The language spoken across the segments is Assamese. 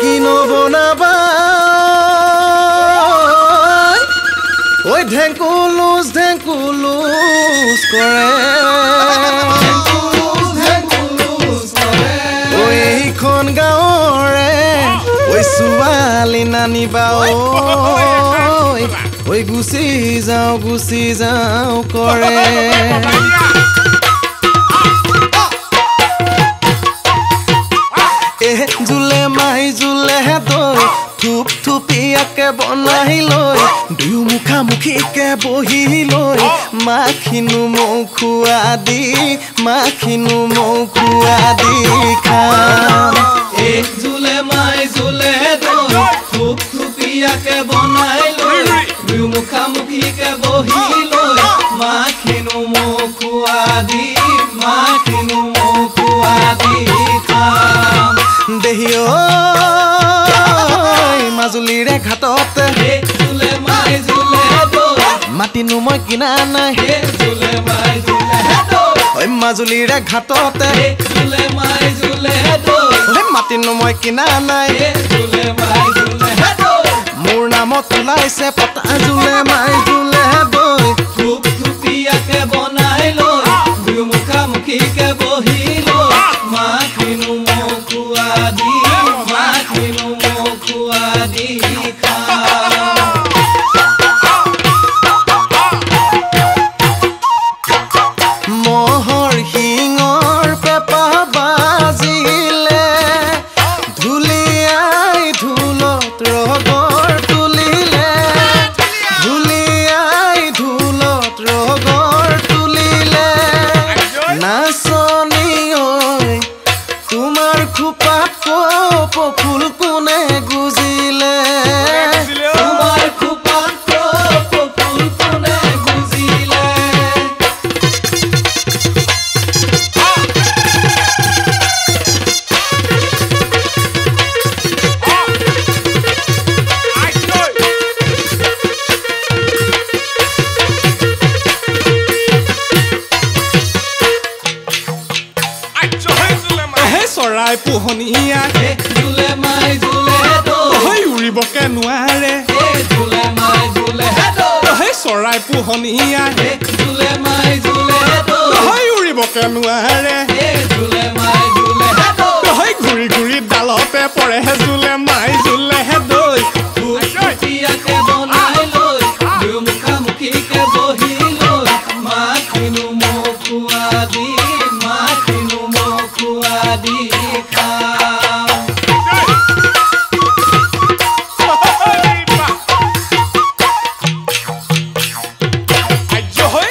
কি নবনাবা ঐ ঢেকুলুচ কৰে ঐ এইখন গাঁৱৰে ঐ ছোৱালী নানিবা ঐ গুচি যাওঁ কৰে জুলে মাই জুলে দৈ থুপ থুপিয়াকে বনাই লৈ দুয়ো মুখামুখিকে বহি লৈ মাখিনো মৌ খোৱা দি খাম জুলে মাই জুলে দৈ থুপ থুপিয়াকে বনাই লৈ দুয়ো মুখামুখিকে বহি লৈ মাখিনো মৌ খোৱা দি খাম দেহি মাজুলীৰে ঘাটতে জুলে মাই জুলে দৈ মাতিনো মই কিনা নাই জুলে মাই জুলে দৈ মাজুলীৰে ঘাটতে জুলে মাই জুলে দৈ মাতিনো মই কিনা নাই জুলে মাই জুলে দৈ মোৰ নামত ওলাইছে পতা জুলে মাই জুলে দৈ থুপ থুপিয়াকে বনাই লৈ দুয়ো মুখামুখিকে বহি লৈ মাখিনো মৌ খোৱা দি খাম মহৰ শিঙৰ পেপা বাজিলে ধুলিয়াই ঢোলত ৰগৰ তুলিলে নাচনি ঐ তোমাৰ খোপাত কপ ফুল কোনে গুজিলে তোমাৰ খোপাত কপ ফুল কোনে গুজিলে চৰাই পোহনীয়া জুলে মাই জুলে দৈ উৰিবকে নোৱাৰে জুলে মাই জুলে দৈ চৰাই পোহনীয়া জুলে মাই জুলে দৈ উৰিবকে নোৱাৰে জুলে মাই জুলে দৈ ঘূৰি ঘূৰি ডালতে পৰে জুলে মাই জুলে দৈ থুপিয়াকে বনাই লৈ দুয়ো মুখামুখিকে বহি লৈ মাখিনো মৌ খোৱা দি খাম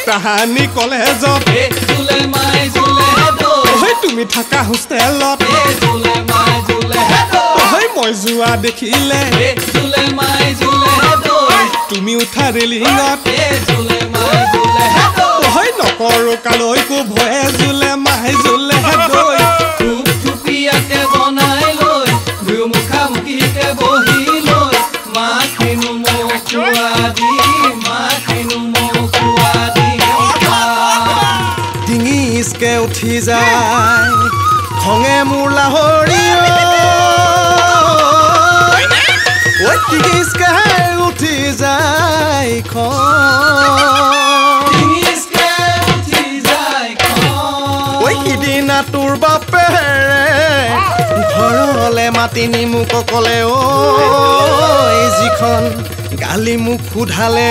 তাহানি কলেজত জুলে মাই জুলে দৈ তুমি থাকা হোষ্টেলত জুলে মাই জুলে দৈ মই যোৱা দেখিলে জুলে মাই জুলে দৈ তুমি উঠা ৰেলিঙত জুলে মাই জুলে দৈ নকৰো কালৈকো ভয়ে জুলে মাই জুলে দৈ থুপ থুপিয়াকে বনাই লৈ দুয়ো মুখামুখিকে বহি লৈ মাখিনো মৌ খোৱা দি ডিঙিচকে উঠি যায় খঙে মোৰ লাহৰি ডিঙিচকে উঠি যায় সিদিনা তোৰ বাপেৰে ঘৰলে মাতি নি মোক ক'লে যিখন গালি মোক সোধালে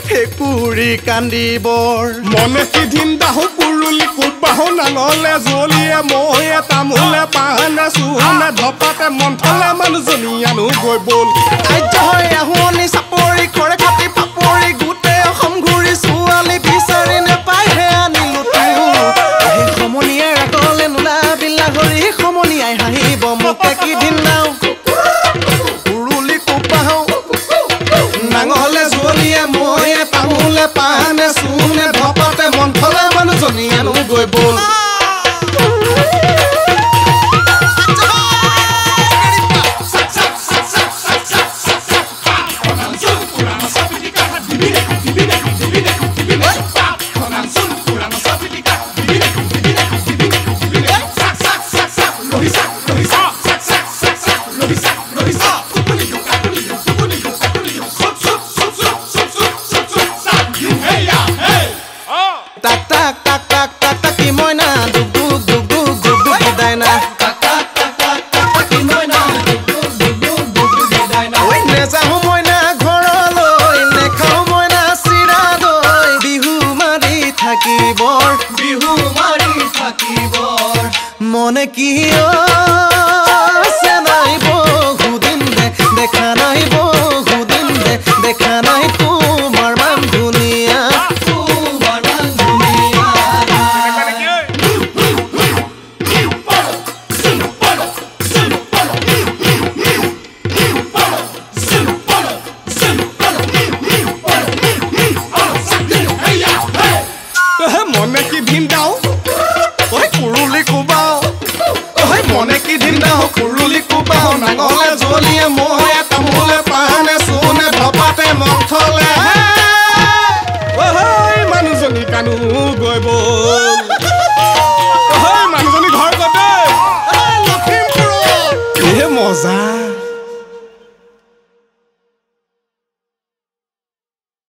ফেকুৰি কান্দিবৰ মনে সিদিন দাহো পুৰুলি কোবাহো নাঙলে জলিয়ে ময়ে তামোলে পাহানে চুহনে ধপাতে মন্থলে মানুহজনী আনো গৈ বল আহোনি চাপৰি খৰে খাতি পাপৰি গোটেই অসম ঘূৰি ছোৱালী বিচাৰি নেপায়হে আনিলো সেই সমনীয়াই ৰাতলে নোলাবিলা হৰি সমনীয়াই হাঁহিব মোকে কিদিন নাও নাঙলে জলিয়ে ময়ে তামোলে পাহানে চুহনে ধপাতে মন্থলে মানুহজনী আনো গৈ বল কিয় নাই বহুদিন দেখা নাই বহুদিন দেখা নাই তোমাৰ মান ধুনীয়া মনে কি ধিন্দাও ঐ কুৰুলি কোবাও ঐ মনে কি ধিন্দাও কুৰুলি কোবাও নাঙলে জলিয়ে মহে তামোলে পানে চুনে ধপাতে মথলে মানুহজনী কানু গৈ বল